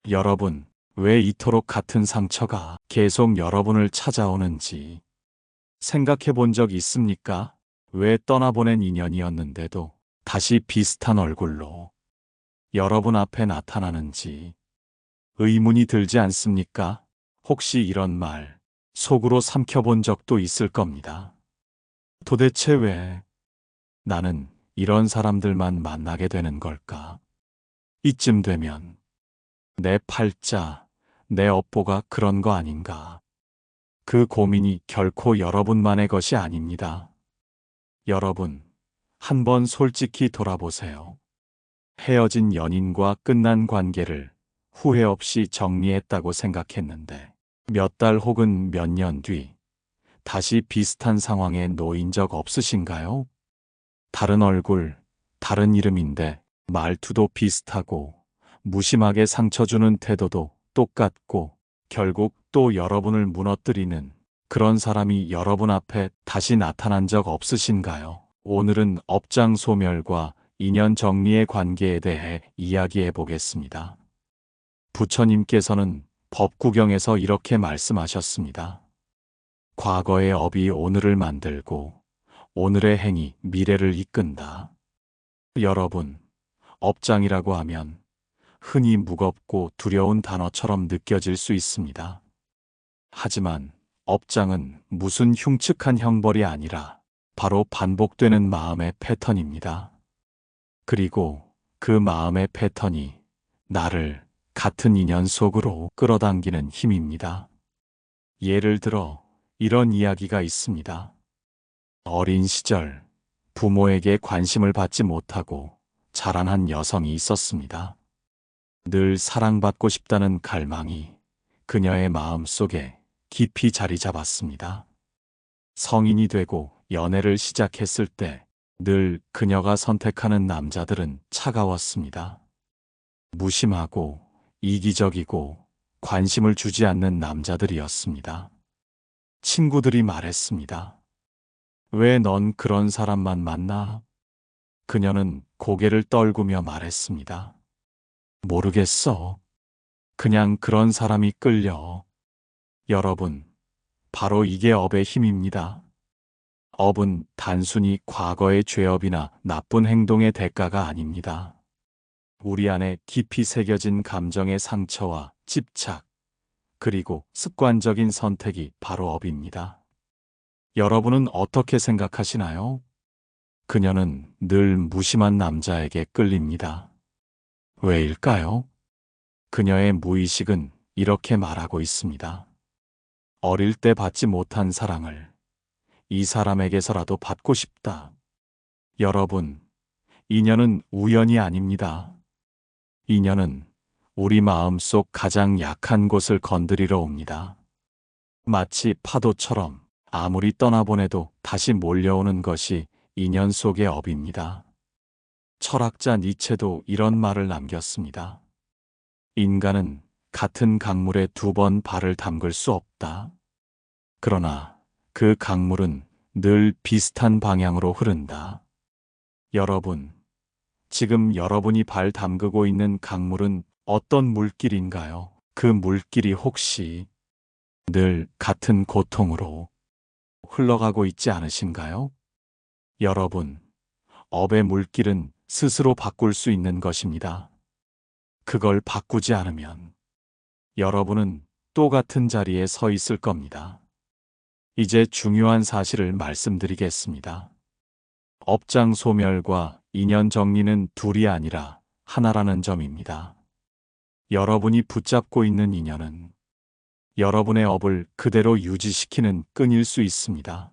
여러분, 왜 이토록 같은 상처가 계속 여러분을 찾아오는지 생각해 본 적 있습니까? 왜 떠나보낸 인연이었는데도 다시 비슷한 얼굴로 여러분 앞에 나타나는지 의문이 들지 않습니까? 혹시 이런 말 속으로 삼켜본 적도 있을 겁니다. 도대체 왜 나는 이런 사람들만 만나게 되는 걸까? 이쯤 되면 내 팔자, 내 업보가 그런 거 아닌가? 그 고민이 결코 여러분만의 것이 아닙니다. 여러분, 한번 솔직히 돌아보세요. 헤어진 연인과 끝난 관계를 후회 없이 정리했다고 생각했는데 몇 달 혹은 몇 년 뒤 다시 비슷한 상황에 놓인 적 없으신가요? 다른 얼굴, 다른 이름인데 말투도 비슷하고 무심하게 상처 주는 태도도 똑같고 결국 또 여러분을 무너뜨리는 그런 사람이 여러분 앞에 다시 나타난 적 없으신가요? 오늘은 업장 소멸과 인연 정리의 관계에 대해 이야기해 보겠습니다. 부처님께서는 법구경에서 이렇게 말씀하셨습니다. 과거의 업이 오늘을 만들고 오늘의 행이 미래를 이끈다. 여러분, 업장이라고 하면 흔히 무겁고 두려운 단어처럼 느껴질 수 있습니다. 하지만 업장은 무슨 흉측한 형벌이 아니라 바로 반복되는 마음의 패턴입니다. 그리고 그 마음의 패턴이 나를 같은 인연 속으로 끌어당기는 힘입니다. 예를 들어 이런 이야기가 있습니다. 어린 시절 부모에게 관심을 받지 못하고 자란 한 여성이 있었습니다. 늘 사랑받고 싶다는 갈망이 그녀의 마음 속에 깊이 자리 잡았습니다. 성인이 되고 연애를 시작했을 때 늘 그녀가 선택하는 남자들은 차가웠습니다. 무심하고 이기적이고 관심을 주지 않는 남자들이었습니다. 친구들이 말했습니다. 왜 넌 그런 사람만 만나? 그녀는 고개를 떨구며 말했습니다. 모르겠어. 그냥 그런 사람이 끌려. 여러분, 바로 이게 업의 힘입니다. 업은 단순히 과거의 죄업이나 나쁜 행동의 대가가 아닙니다. 우리 안에 깊이 새겨진 감정의 상처와 집착, 그리고 습관적인 선택이 바로 업입니다. 여러분은 어떻게 생각하시나요? 그녀는 늘 무심한 남자에게 끌립니다. 왜일까요? 그녀의 무의식은 이렇게 말하고 있습니다. 어릴 때 받지 못한 사랑을 이 사람에게서라도 받고 싶다. 여러분, 인연은 우연이 아닙니다. 인연은 우리 마음속 가장 약한 곳을 건드리러 옵니다. 마치 파도처럼 아무리 떠나보내도 다시 몰려오는 것이 인연 속의 업입니다. 철학자 니체도 이런 말을 남겼습니다. 인간은 같은 강물에 2번 발을 담글 수 없다. 그러나 그 강물은 늘 비슷한 방향으로 흐른다. 여러분, 지금 여러분이 발 담그고 있는 강물은 어떤 물길인가요? 그 물길이 혹시 늘 같은 고통으로 흘러가고 있지 않으신가요? 여러분, 업의 물길은 스스로 바꿀 수 있는 것입니다. 그걸 바꾸지 않으면 여러분은 또 같은 자리에 서 있을 겁니다. 이제 중요한 사실을 말씀드리겠습니다. 업장 소멸과 인연 정리는 둘이 아니라 하나라는 점입니다. 여러분이 붙잡고 있는 인연은 여러분의 업을 그대로 유지시키는 끈일 수 있습니다.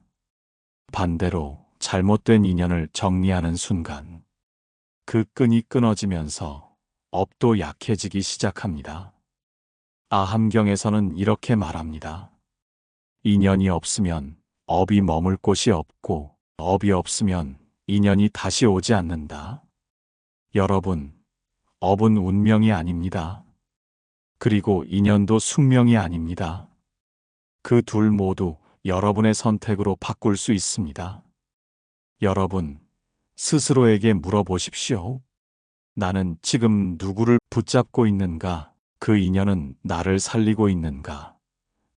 반대로 잘못된 인연을 정리하는 순간 그 끈이 끊어지면서 업도 약해지기 시작합니다. 아함경에서는 이렇게 말합니다. 인연이 없으면 업이 머물 곳이 없고 업이 없으면 인연이 다시 오지 않는다. 여러분, 업은 운명이 아닙니다. 그리고 인연도 숙명이 아닙니다. 그 둘 모두 여러분의 선택으로 바꿀 수 있습니다. 여러분, 스스로에게 물어보십시오. 나는 지금 누구를 붙잡고 있는가? 그 인연은 나를 살리고 있는가?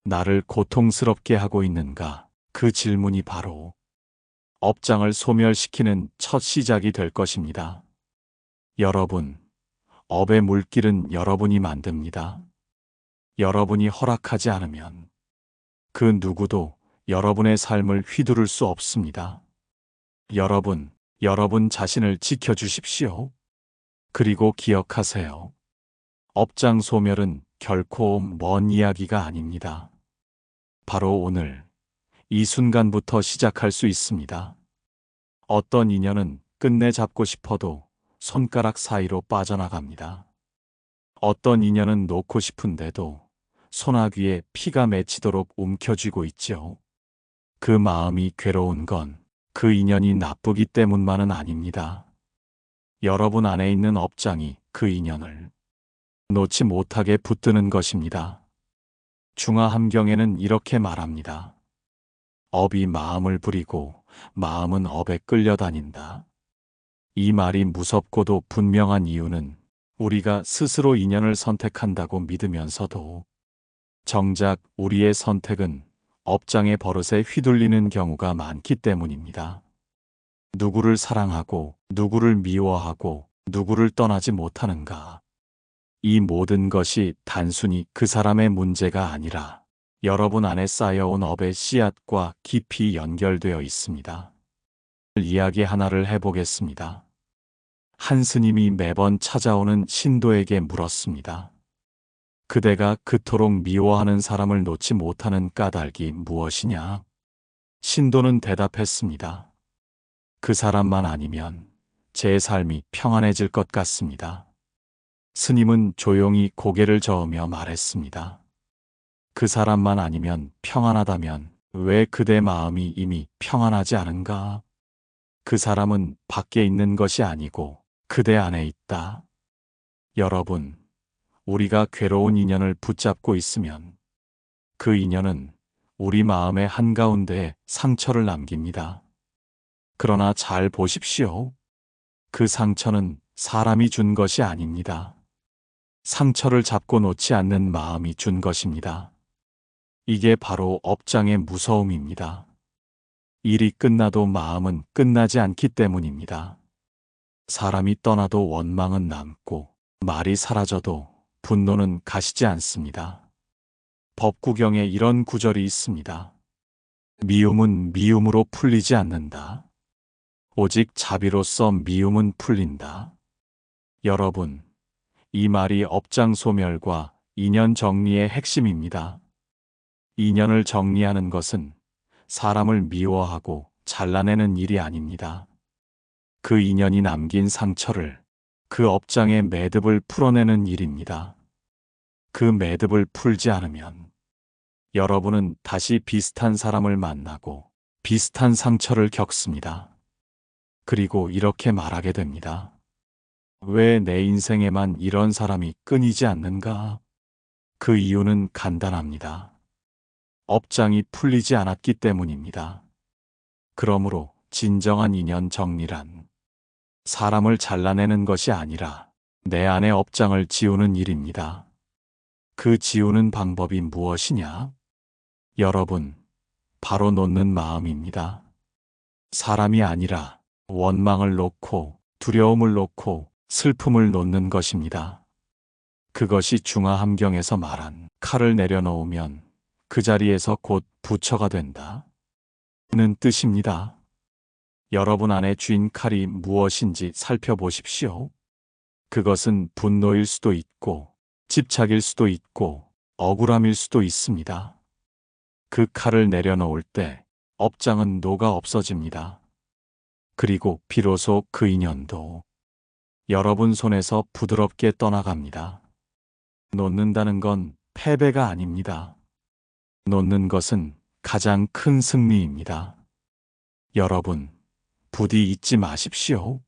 나를 고통스럽게 하고 있는가? 그 질문이 바로 업장을 소멸시키는 첫 시작이 될 것입니다. 여러분, 업의 물길은 여러분이 만듭니다. 여러분이 허락하지 않으면 그 누구도 여러분의 삶을 휘두를 수 없습니다. 여러분 자신을 지켜주십시오. 그리고 기억하세요. 업장 소멸은 결코 먼 이야기가 아닙니다. 바로 오늘, 이 순간부터 시작할 수 있습니다. 어떤 인연은 끝내 잡고 싶어도 손가락 사이로 빠져나갑니다. 어떤 인연은 놓고 싶은데도 소나귀에 피가 맺히도록 움켜쥐고 있죠. 그 마음이 괴로운 건 그 인연이 나쁘기 때문만은 아닙니다. 여러분 안에 있는 업장이 그 인연을 놓지 못하게 붙드는 것입니다. 중화함경에는 이렇게 말합니다. 업이 마음을 부리고 마음은 업에 끌려다닌다. 이 말이 무섭고도 분명한 이유는 우리가 스스로 인연을 선택한다고 믿으면서도 정작 우리의 선택은 업장의 버릇에 휘둘리는 경우가 많기 때문입니다. 누구를 사랑하고 누구를 미워하고 누구를 떠나지 못하는가? 이 모든 것이 단순히 그 사람의 문제가 아니라 여러분 안에 쌓여온 업의 씨앗과 깊이 연결되어 있습니다. 이야기 하나를 해보겠습니다. 한 스님이 매번 찾아오는 신도에게 물었습니다. 그대가 그토록 미워하는 사람을 놓지 못하는 까닭이 무엇이냐? 신도는 대답했습니다. 그 사람만 아니면 제 삶이 평안해질 것 같습니다. 스님은 조용히 고개를 저으며 말했습니다. 그 사람만 아니면 평안하다면 왜 그대 마음이 이미 평안하지 않은가? 그 사람은 밖에 있는 것이 아니고 그대 안에 있다. 여러분, 우리가 괴로운 인연을 붙잡고 있으면 그 인연은 우리 마음의 한가운데에 상처를 남깁니다. 그러나 잘 보십시오. 그 상처는 사람이 준 것이 아닙니다. 상처를 잡고 놓지 않는 마음이 준 것입니다. 이게 바로 업장의 무서움입니다. 일이 끝나도 마음은 끝나지 않기 때문입니다. 사람이 떠나도 원망은 남고 말이 사라져도 분노는 가시지 않습니다. 법구경에 이런 구절이 있습니다. 미움은 미움으로 풀리지 않는다. 오직 자비로서 미움은 풀린다. 여러분, 이 말이 업장 소멸과 인연 정리의 핵심입니다. 인연을 정리하는 것은 사람을 미워하고 잘라내는 일이 아닙니다. 그 인연이 남긴 상처를, 그 업장의 매듭을 풀어내는 일입니다. 그 매듭을 풀지 않으면 여러분은 다시 비슷한 사람을 만나고 비슷한 상처를 겪습니다. 그리고 이렇게 말하게 됩니다. 왜 내 인생에만 이런 사람이 끊이지 않는가? 그 이유는 간단합니다. 업장이 풀리지 않았기 때문입니다. 그러므로 진정한 인연 정리란 사람을 잘라내는 것이 아니라 내 안의 업장을 지우는 일입니다. 그 지우는 방법이 무엇이냐? 여러분, 바로 놓는 마음입니다. 사람이 아니라 원망을 놓고 두려움을 놓고 슬픔을 놓는 것입니다. 그것이 중화함경에서 말한 칼을 내려놓으면 그 자리에서 곧 부처가 된다. 는 뜻입니다. 여러분 안에 쥔 칼이 무엇인지 살펴보십시오. 그것은 분노일 수도 있고 집착일 수도 있고 억울함일 수도 있습니다. 그 칼을 내려놓을 때 업장은 녹아 없어집니다. 그리고 비로소 그 인연도 여러분 손에서 부드럽게 떠나갑니다. 놓는다는 건 패배가 아닙니다. 놓는 것은 가장 큰 승리입니다. 여러분, 부디 잊지 마십시오.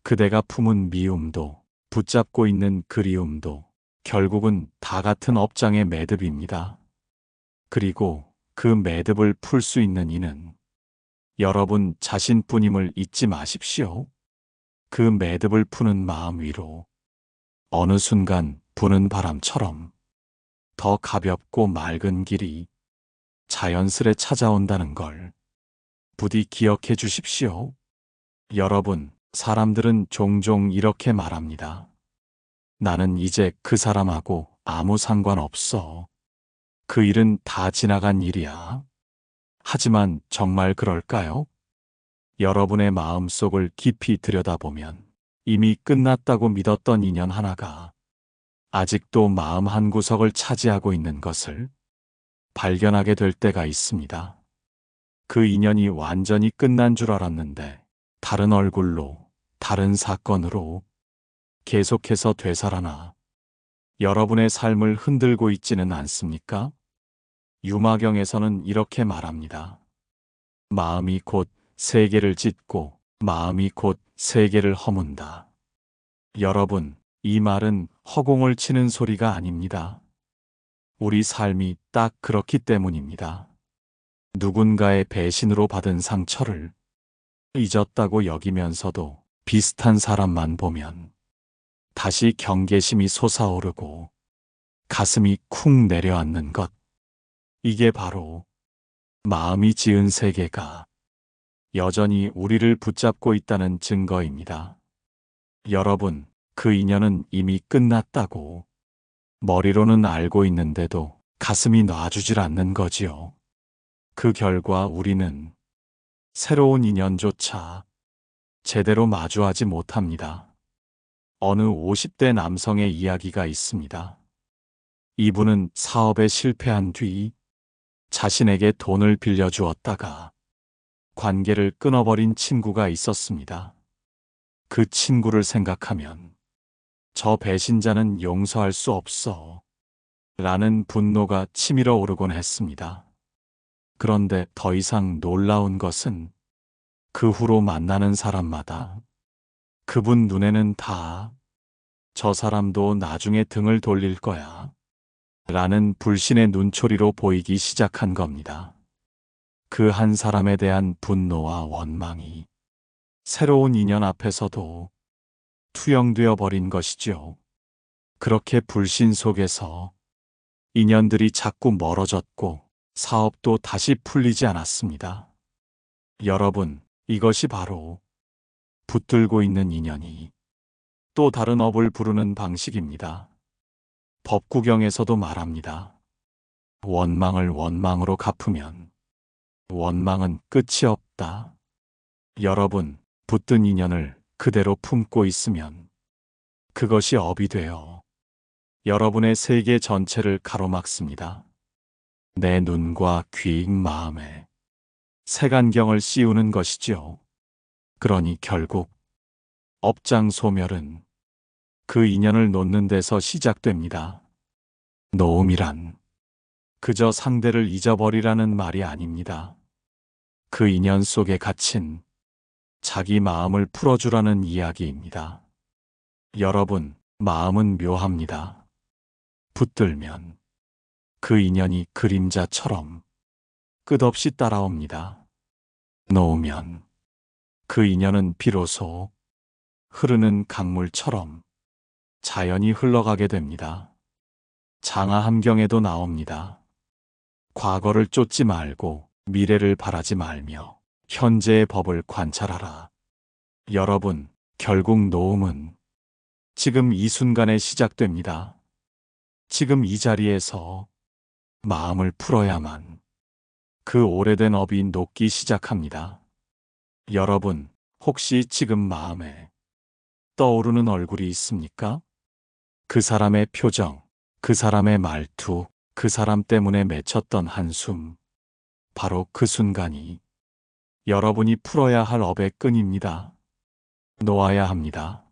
그대가 품은 미움도 붙잡고 있는 그리움도 결국은 다 같은 업장의 매듭입니다. 그리고 그 매듭을 풀 수 있는 이는 여러분 자신뿐임을 잊지 마십시오. 그 매듭을 푸는 마음 위로 어느 순간 부는 바람처럼 더 가볍고 맑은 길이 자연스레 찾아온다는 걸 부디 기억해 주십시오. 여러분, 사람들은 종종 이렇게 말합니다. 나는 이제 그 사람하고 아무 상관없어. 그 일은 다 지나간 일이야. 하지만 정말 그럴까요? 여러분의 마음속을 깊이 들여다보면 이미 끝났다고 믿었던 인연 하나가 아직도 마음 한구석을 차지하고 있는 것을 발견하게 될 때가 있습니다. 그 인연이 완전히 끝난 줄 알았는데 다른 얼굴로, 다른 사건으로 계속해서 되살아나 여러분의 삶을 흔들고 있지는 않습니까? 유마경에서는 이렇게 말합니다. 마음이 곧 세계를 짓고 마음이 곧 세계를 허문다. 여러분, 이 말은 허공을 치는 소리가 아닙니다. 우리 삶이 딱 그렇기 때문입니다. 누군가의 배신으로 받은 상처를 잊었다고 여기면서도 비슷한 사람만 보면 다시 경계심이 솟아오르고 가슴이 쿵 내려앉는 것. 이게 바로 마음이 지은 세계가 여전히 우리를 붙잡고 있다는 증거입니다. 여러분, 그 인연은 이미 끝났다고 머리로는 알고 있는데도 가슴이 놔주질 않는 거지요. 그 결과 우리는 새로운 인연조차 제대로 마주하지 못합니다. 어느 50대 남성의 이야기가 있습니다. 이분은 사업에 실패한 뒤 자신에게 돈을 빌려주었다가 관계를 끊어버린 친구가 있었습니다. 그 친구를 생각하면 저 배신자는 용서할 수 없어 라는 분노가 치밀어 오르곤 했습니다. 그런데 더 이상 놀라운 것은 그 후로 만나는 사람마다 그분 눈에는 다 저 사람도 나중에 등을 돌릴 거야 라는 불신의 눈초리로 보이기 시작한 겁니다. 그 한 사람에 대한 분노와 원망이 새로운 인연 앞에서도 투영되어 버린 것이죠. 그렇게 불신 속에서 인연들이 자꾸 멀어졌고 사업도 다시 풀리지 않았습니다. 여러분, 이것이 바로 붙들고 있는 인연이 또 다른 업을 부르는 방식입니다. 법구경에서도 말합니다. 원망을 원망으로 갚으면 원망은 끝이 없다. 여러분, 붙든 인연을 그대로 품고 있으면 그것이 업이 되어 여러분의 세계 전체를 가로막습니다. 내 눈과 귀, 마음에 색안경을 씌우는 것이지요. 그러니 결국 업장 소멸은 그 인연을 놓는 데서 시작됩니다. 놓음이란 그저 상대를 잊어버리라는 말이 아닙니다. 그 인연 속에 갇힌 자기 마음을 풀어주라는 이야기입니다. 여러분, 마음은 묘합니다. 붙들면 그 인연이 그림자처럼 끝없이 따라옵니다. 놓으면 그 인연은 비로소 흐르는 강물처럼 자연히 흘러가게 됩니다. 장하함경에도 나옵니다. 과거를 쫓지 말고 미래를 바라지 말며 현재의 법을 관찰하라. 여러분, 결국 놓음은 지금 이 순간에 시작됩니다. 지금 이 자리에서 마음을 풀어야만 그 오래된 업이 녹기 시작합니다. 여러분, 혹시 지금 마음에 떠오르는 얼굴이 있습니까? 그 사람의 표정, 그 사람의 말투, 그 사람 때문에 맺혔던 한숨. 바로 그 순간이 여러분이 풀어야 할 업의 끈입니다. 놓아야 합니다.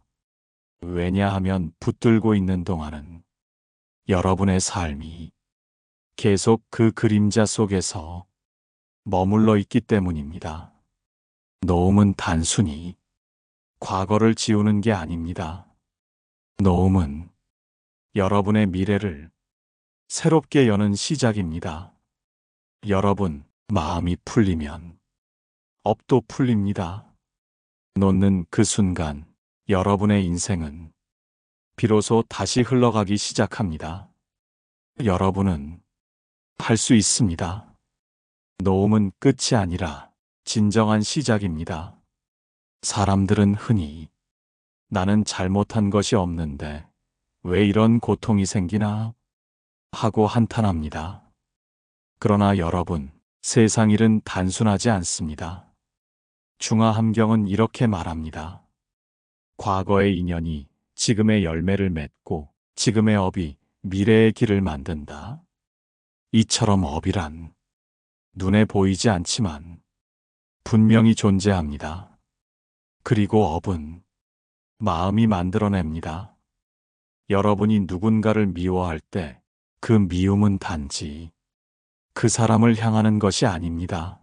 왜냐하면 붙들고 있는 동안은 여러분의 삶이 계속 그 그림자 속에서 머물러 있기 때문입니다. 놓음은 단순히 과거를 지우는 게 아닙니다. 놓음은 여러분의 미래를 새롭게 여는 시작입니다. 여러분, 마음이 풀리면 업도 풀립니다. 놓는 그 순간 여러분의 인생은 비로소 다시 흘러가기 시작합니다. 여러분은 할 수 있습니다. 놓음은 끝이 아니라 진정한 시작입니다. 사람들은 흔히 나는 잘못한 것이 없는데 왜 이런 고통이 생기나 하고 한탄합니다. 그러나 여러분, 세상 일은 단순하지 않습니다. 중화함경은 이렇게 말합니다. 과거의 인연이 지금의 열매를 맺고 지금의 업이 미래의 길을 만든다. 이처럼 업이란 눈에 보이지 않지만 분명히 존재합니다. 그리고 업은 마음이 만들어냅니다. 여러분이 누군가를 미워할 때 그 미움은 단지 그 사람을 향하는 것이 아닙니다.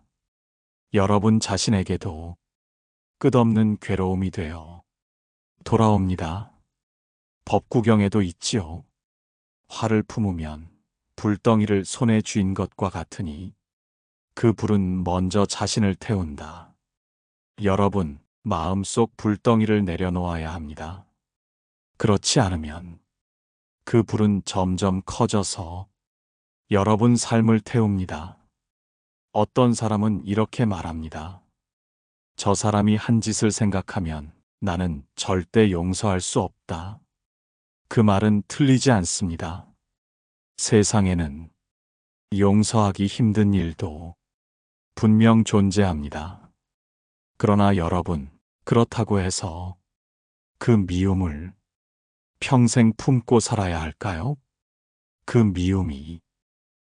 여러분 자신에게도 끝없는 괴로움이 되어 돌아옵니다. 법구경에도 있지요. 화를 품으면 불덩이를 손에 쥔 것과 같으니 그 불은 먼저 자신을 태운다. 여러분, 마음속 불덩이를 내려놓아야 합니다. 그렇지 않으면 그 불은 점점 커져서 여러분 삶을 태웁니다. 어떤 사람은 이렇게 말합니다. 저 사람이 한 짓을 생각하면 나는 절대 용서할 수 없다. 그 말은 틀리지 않습니다. 세상에는 용서하기 힘든 일도 분명 존재합니다. 그러나 여러분, 그렇다고 해서 그 미움을 평생 품고 살아야 할까요? 그 미움이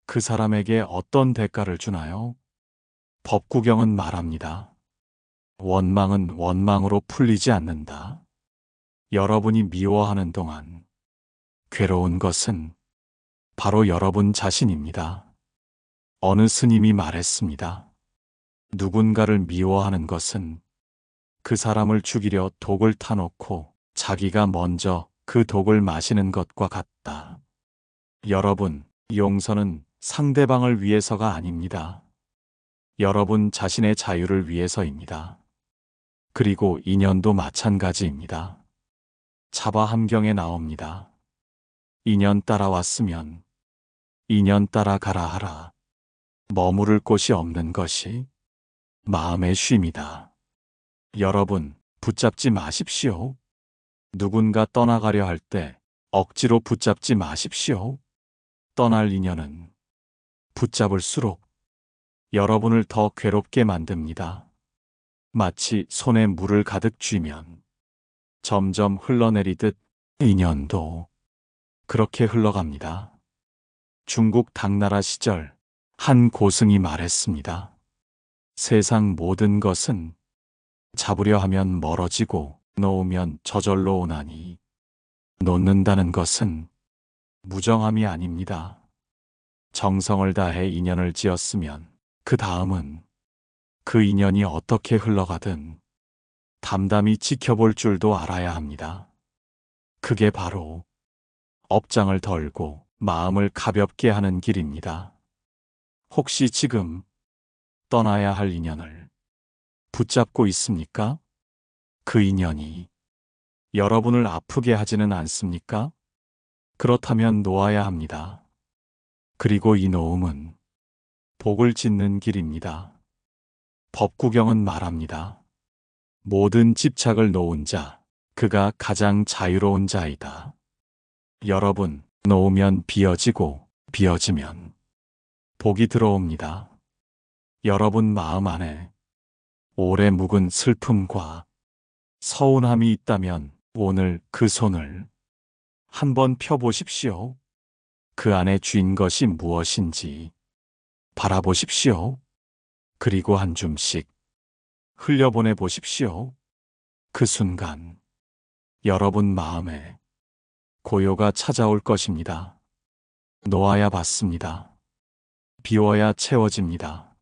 그 사람에게 어떤 대가를 주나요? 법구경은 말합니다. 원망은 원망으로 풀리지 않는다. 여러분이 미워하는 동안 괴로운 것은 바로 여러분 자신입니다. 어느 스님이 말했습니다. 누군가를 미워하는 것은 그 사람을 죽이려 독을 타놓고 자기가 먼저 그 독을 마시는 것과 같다. 여러분, 용서는 상대방을 위해서가 아닙니다. 여러분 자신의 자유를 위해서입니다. 그리고 인연도 마찬가지입니다. 차바함경에 나옵니다. 인연 따라왔으면 인연 따라 가라 하라. 머무를 곳이 없는 것이 마음의 쉼이다. 여러분, 붙잡지 마십시오. 누군가 떠나가려 할 때 억지로 붙잡지 마십시오. 떠날 인연은 붙잡을수록 여러분을 더 괴롭게 만듭니다. 마치 손에 물을 가득 쥐면 점점 흘러내리듯 인연도 그렇게 흘러갑니다. 중국 당나라 시절 한 고승이 말했습니다. 세상 모든 것은 잡으려 하면 멀어지고 놓으면 저절로 오나니 놓는다는 것은 무정함이 아닙니다. 정성을 다해 인연을 지었으면 그 다음은 그 인연이 어떻게 흘러가든 담담히 지켜볼 줄도 알아야 합니다. 그게 바로 업장을 덜고 마음을 가볍게 하는 길입니다. 혹시 지금 떠나야 할 인연을 붙잡고 있습니까? 그 인연이 여러분을 아프게 하지는 않습니까? 그렇다면 놓아야 합니다. 그리고 이 놓음은 복을 짓는 길입니다. 법구경은 말합니다. 모든 집착을 놓은 자, 그가 가장 자유로운 자이다. 여러분, 놓으면 비어지고 비어지면 복이 들어옵니다. 여러분 마음 안에 오래 묵은 슬픔과 서운함이 있다면 오늘 그 손을 한번 펴보십시오. 그 안에 쥔 것이 무엇인지 바라보십시오. 그리고 한 줌씩 흘려보내 보십시오. 그 순간 여러분 마음에 고요가 찾아올 것입니다. 놓아야 받습니다. 비워야 채워집니다.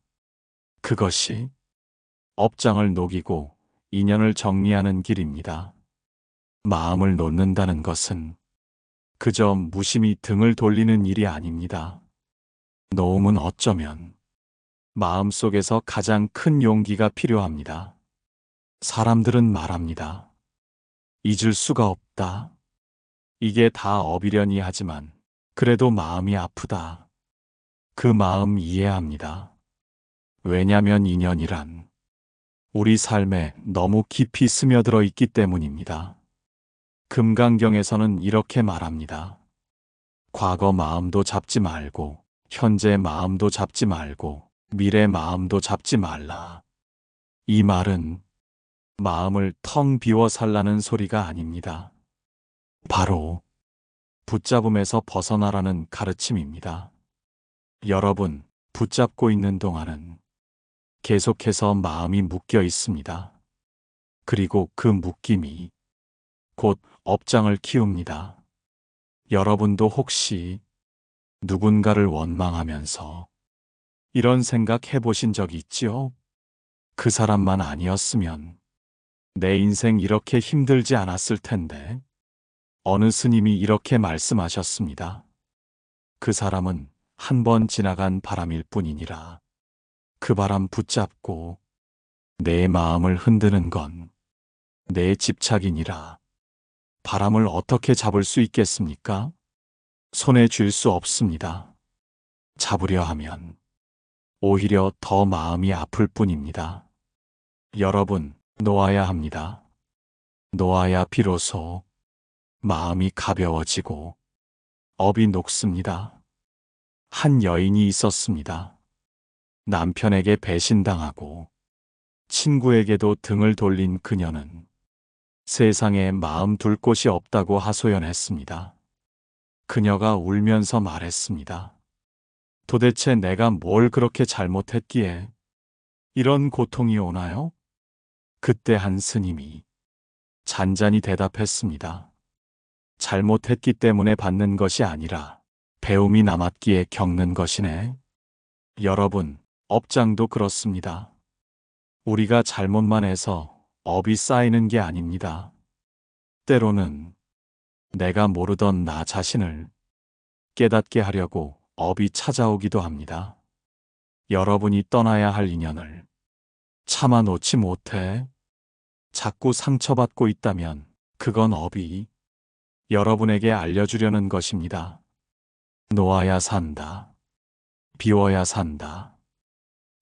그것이 업장을 녹이고 인연을 정리하는 길입니다. 마음을 놓는다는 것은 그저 무심히 등을 돌리는 일이 아닙니다. 놓음은 어쩌면 마음속에서 가장 큰 용기가 필요합니다. 사람들은 말합니다. 잊을 수가 없다. 이게 다 업이려니 하지만 그래도 마음이 아프다. 그 마음 이해합니다. 왜냐면 인연이란 우리 삶에 너무 깊이 스며들어 있기 때문입니다. 금강경에서는 이렇게 말합니다. 과거 마음도 잡지 말고, 현재 마음도 잡지 말고, 미래 마음도 잡지 말라. 이 말은 마음을 텅 비워 살라는 소리가 아닙니다. 바로 붙잡음에서 벗어나라는 가르침입니다. 여러분, 붙잡고 있는 동안은 계속해서 마음이 묶여 있습니다. 그리고 그 묶임이 곧 업장을 키웁니다. 여러분도 혹시 누군가를 원망하면서 이런 생각 해보신 적 있지요? 그 사람만 아니었으면 내 인생 이렇게 힘들지 않았을 텐데. 어느 스님이 이렇게 말씀하셨습니다. 그 사람은 한 번 지나간 바람일 뿐이니라. 그 바람 붙잡고 내 마음을 흔드는 건 내 집착이니라. 바람을 어떻게 잡을 수 있겠습니까? 손에 쥘 수 없습니다. 잡으려 하면 오히려 더 마음이 아플 뿐입니다. 여러분, 놓아야 합니다. 놓아야 비로소 마음이 가벼워지고 업이 녹습니다. 한 여인이 있었습니다. 남편에게 배신당하고 친구에게도 등을 돌린 그녀는 세상에 마음 둘 곳이 없다고 하소연했습니다. 그녀가 울면서 말했습니다. 도대체 내가 뭘 그렇게 잘못했기에 이런 고통이 오나요? 그때 한 스님이 잔잔히 대답했습니다. 잘못했기 때문에 받는 것이 아니라 배움이 남았기에 겪는 것이네. 여러분, 업장도 그렇습니다. 우리가 잘못만 해서 업이 쌓이는 게 아닙니다. 때로는 내가 모르던 나 자신을 깨닫게 하려고 업이 찾아오기도 합니다. 여러분이 떠나야 할 인연을 차마 놓지 못해 자꾸 상처받고 있다면 그건 업이 여러분에게 알려주려는 것입니다. 놓아야 산다. 비워야 산다.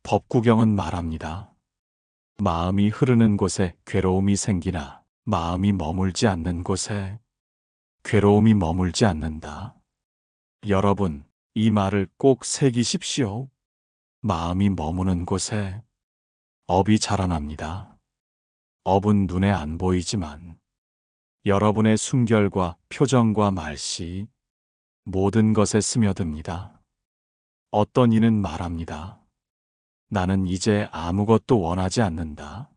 법구경은 말합니다. 마음이 흐르는 곳에 괴로움이 생기나 마음이 머물지 않는 곳에 괴로움이 머물지 않는다. 여러분, 이 말을 꼭 새기십시오. 마음이 머무는 곳에 업이 자라납니다. 업은 눈에 안 보이지만 여러분의 숨결과 표정과 말씨, 모든 것에 스며듭니다. 어떤 이는 말합니다. 나는 이제 아무것도 원하지 않는다.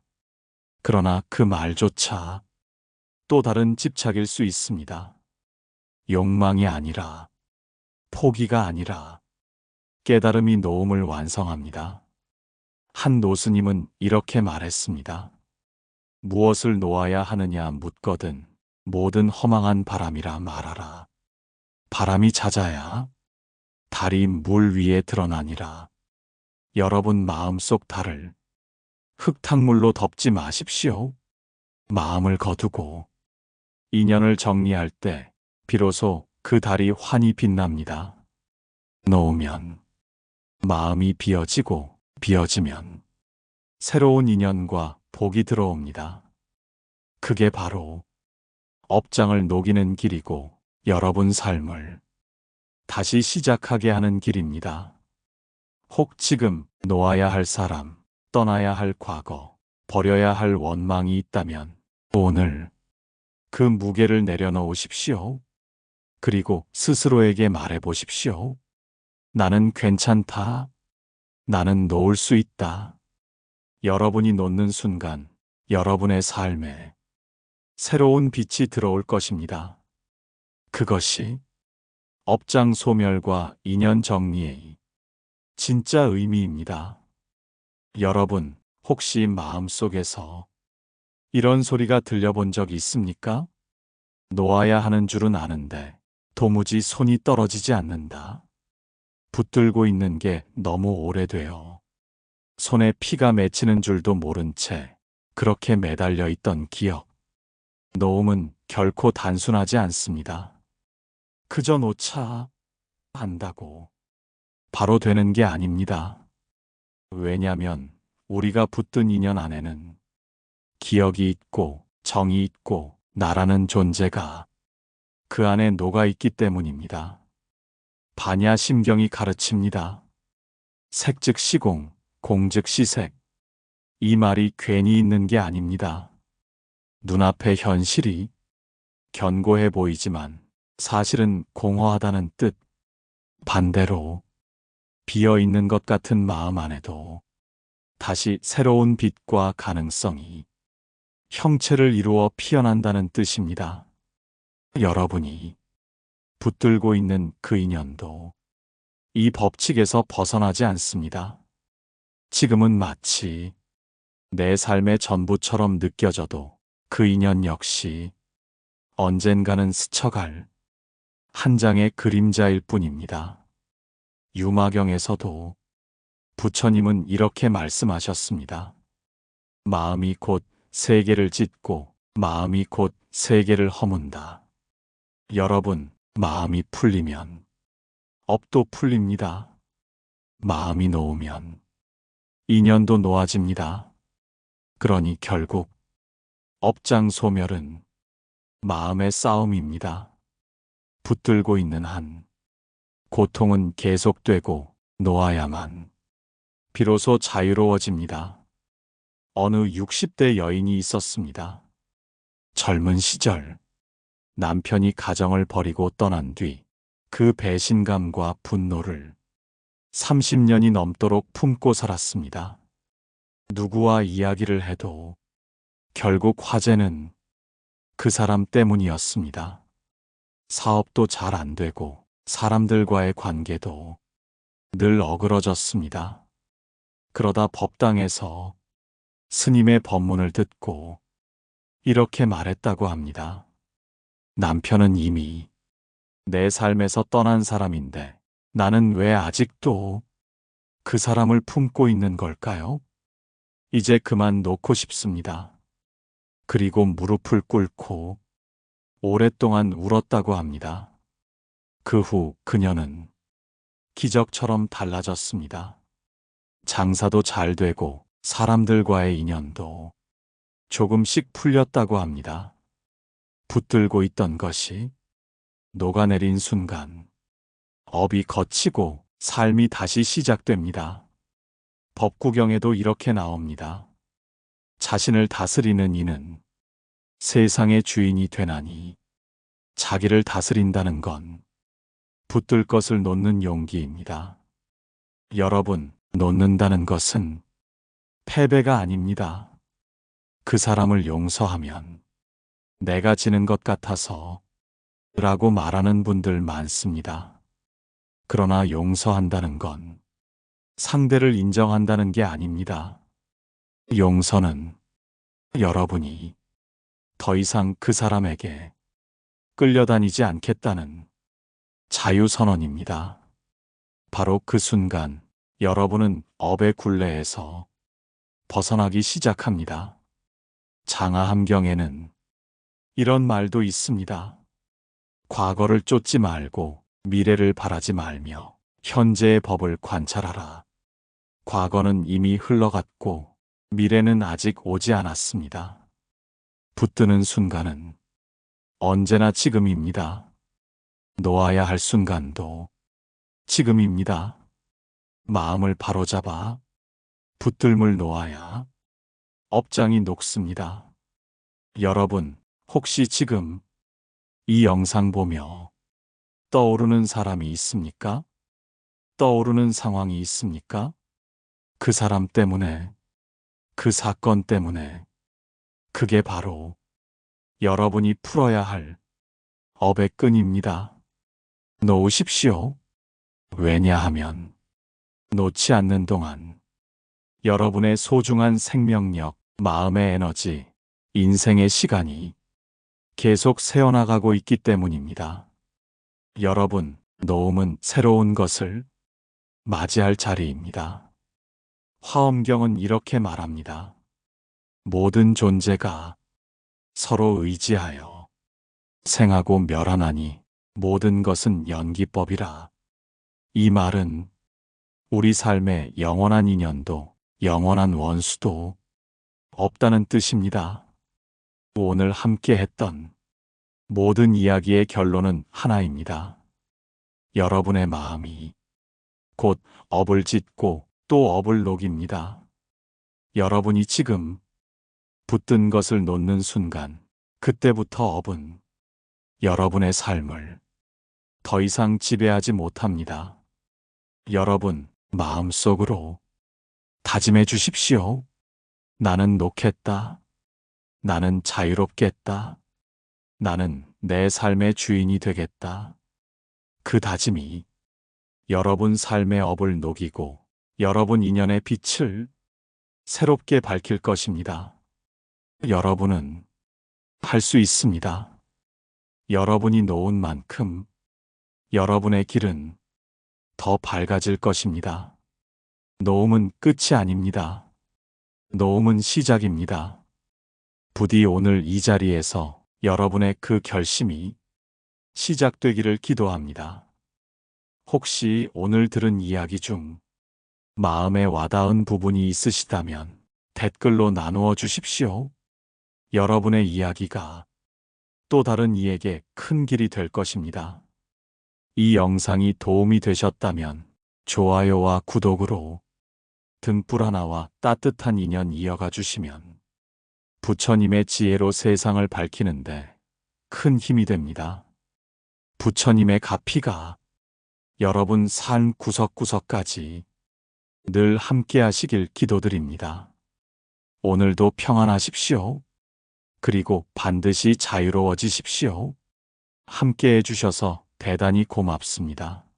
그러나 그 말조차 또 다른 집착일 수 있습니다. 욕망이 아니라, 포기가 아니라 깨달음이 놓음을 완성합니다. 한 노스님은 이렇게 말했습니다. 무엇을 놓아야 하느냐 묻거든 모든 허망한 바람이라 말하라. 바람이 잦아야 달이 물 위에 드러나니라. 여러분 마음속 달을 흙탕물로 덮지 마십시오. 마음을 거두고 인연을 정리할 때 비로소 그 달이 환히 빛납니다. 놓으면 마음이 비어지고 비어지면 새로운 인연과 복이 들어옵니다. 그게 바로 업장을 녹이는 길이고 여러분 삶을 다시 시작하게 하는 길입니다. 혹 지금 놓아야 할 사람, 떠나야 할 과거, 버려야 할 원망이 있다면 오늘 그 무게를 내려놓으십시오. 그리고 스스로에게 말해보십시오. 나는 괜찮다. 나는 놓을 수 있다. 여러분이 놓는 순간 여러분의 삶에 새로운 빛이 들어올 것입니다. 그것이 업장 소멸과 인연 정리의 진짜 의미입니다. 여러분, 혹시 마음속에서 이런 소리가 들려본 적 있습니까? 놓아야 하는 줄은 아는데 도무지 손이 떨어지지 않는다. 붙들고 있는 게 너무 오래돼요. 손에 피가 맺히는 줄도 모른 채 그렇게 매달려 있던 기억. 놓음은 결코 단순하지 않습니다. 그저 놓자 한다고 바로 되는 게 아닙니다. 왜냐면 우리가 붙든 인연 안에는 기억이 있고 정이 있고 나라는 존재가 그 안에 녹아 있기 때문입니다. 반야심경이 가르칩니다. 색즉 시공, 공즉 시색. 이 말이 괜히 있는 게 아닙니다. 눈앞의 현실이 견고해 보이지만 사실은 공허하다는 뜻. 반대로 비어 있는 것 같은 마음 안에도 다시 새로운 빛과 가능성이 형체를 이루어 피어난다는 뜻입니다. 여러분이 붙들고 있는 그 인연도 이 법칙에서 벗어나지 않습니다. 지금은 마치 내 삶의 전부처럼 느껴져도 그 인연 역시 언젠가는 스쳐갈 한 장의 그림자일 뿐입니다. 유마경에서도 부처님은 이렇게 말씀하셨습니다. 마음이 곧 세계를 짓고 마음이 곧 세계를 허문다. 여러분, 마음이 풀리면 업도 풀립니다. 마음이 놓으면 인연도 놓아집니다. 그러니 결국 업장 소멸은 마음의 싸움입니다. 붙들고 있는 한 고통은 계속되고 놓아야만 비로소 자유로워집니다. 어느 60대 여인이 있었습니다. 젊은 시절 남편이 가정을 버리고 떠난 뒤 그 배신감과 분노를 30년이 넘도록 품고 살았습니다. 누구와 이야기를 해도 결국 화제는 그 사람 때문이었습니다. 사업도 잘 안 되고 사람들과의 관계도 늘 어그러졌습니다. 그러다 법당에서 스님의 법문을 듣고 이렇게 말했다고 합니다. 남편은 이미 내 삶에서 떠난 사람인데 나는 왜 아직도 그 사람을 품고 있는 걸까요? 이제 그만 놓고 싶습니다. 그리고 무릎을 꿇고 오랫동안 울었다고 합니다. 그 후 그녀는 기적처럼 달라졌습니다. 장사도 잘 되고 사람들과의 인연도 조금씩 풀렸다고 합니다. 붙들고 있던 것이 녹아내린 순간 업이 걷히고 삶이 다시 시작됩니다. 법구경에도 이렇게 나옵니다. 자신을 다스리는 이는 세상의 주인이 되나니 자기를 다스린다는 건 붙들 것을 놓는 용기입니다. 여러분, 놓는다는 것은 패배가 아닙니다. 그 사람을 용서하면 내가 지는 것 같아서 라고 말하는 분들 많습니다. 그러나 용서한다는 건 상대를 인정한다는 게 아닙니다. 용서는 여러분이 더 이상 그 사람에게 끌려다니지 않겠다는 자유선언입니다. 바로 그 순간 여러분은 업의 굴레에서 벗어나기 시작합니다. 장하함경에는 이런 말도 있습니다. 과거를 쫓지 말고 미래를 바라지 말며 현재의 법을 관찰하라. 과거는 이미 흘러갔고 미래는 아직 오지 않았습니다. 붙드는 순간은 언제나 지금입니다. 놓아야 할 순간도 지금입니다. 마음을 바로잡아 붙들물 놓아야 업장이 녹습니다. 여러분, 혹시 지금 이 영상 보며 떠오르는 사람이 있습니까? 떠오르는 상황이 있습니까? 그 사람 때문에, 그 사건 때문에, 그게 바로 여러분이 풀어야 할 업의 끈입니다. 놓으십시오. 왜냐하면 놓지 않는 동안 여러분의 소중한 생명력, 마음의 에너지, 인생의 시간이 계속 새어나가고 있기 때문입니다. 여러분, 놓음은 새로운 것을 맞이할 자리입니다. 화엄경은 이렇게 말합니다. 모든 존재가 서로 의지하여 생하고 멸하나니 모든 것은 연기법이라. 이 말은 우리 삶에 영원한 인연도 영원한 원수도 없다는 뜻입니다. 오늘 함께 했던 모든 이야기의 결론은 하나입니다. 여러분의 마음이 곧 업을 짓고 또 업을 녹입니다. 여러분이 지금 붙든 것을 놓는 순간, 그때부터 업은 여러분의 삶을 더 이상 지배하지 못합니다. 여러분 마음속으로 다짐해 주십시오. 나는 놓겠다. 나는 자유롭겠다. 나는 내 삶의 주인이 되겠다. 그 다짐이 여러분 삶의 업을 녹이고 여러분 인연의 빛을 새롭게 밝힐 것입니다. 여러분은 할 수 있습니다. 여러분이 놓은 만큼 여러분의 길은 더 밝아질 것입니다. 놓음은 끝이 아닙니다. 놓음은 시작입니다. 부디 오늘 이 자리에서 여러분의 그 결심이 시작되기를 기도합니다. 혹시 오늘 들은 이야기 중 마음에 와닿은 부분이 있으시다면 댓글로 나누어 주십시오. 여러분의 이야기가 또 다른 이에게 큰 길이 될 것입니다. 이 영상이 도움이 되셨다면 좋아요와 구독으로 등불 하나와 따뜻한 인연 이어가 주시면 부처님의 지혜로 세상을 밝히는데 큰 힘이 됩니다. 부처님의 가피가 여러분 삶 구석구석까지 늘 함께 하시길 기도드립니다. 오늘도 평안하십시오. 그리고 반드시 자유로워지십시오. 함께 해주셔서 대단히 고맙습니다.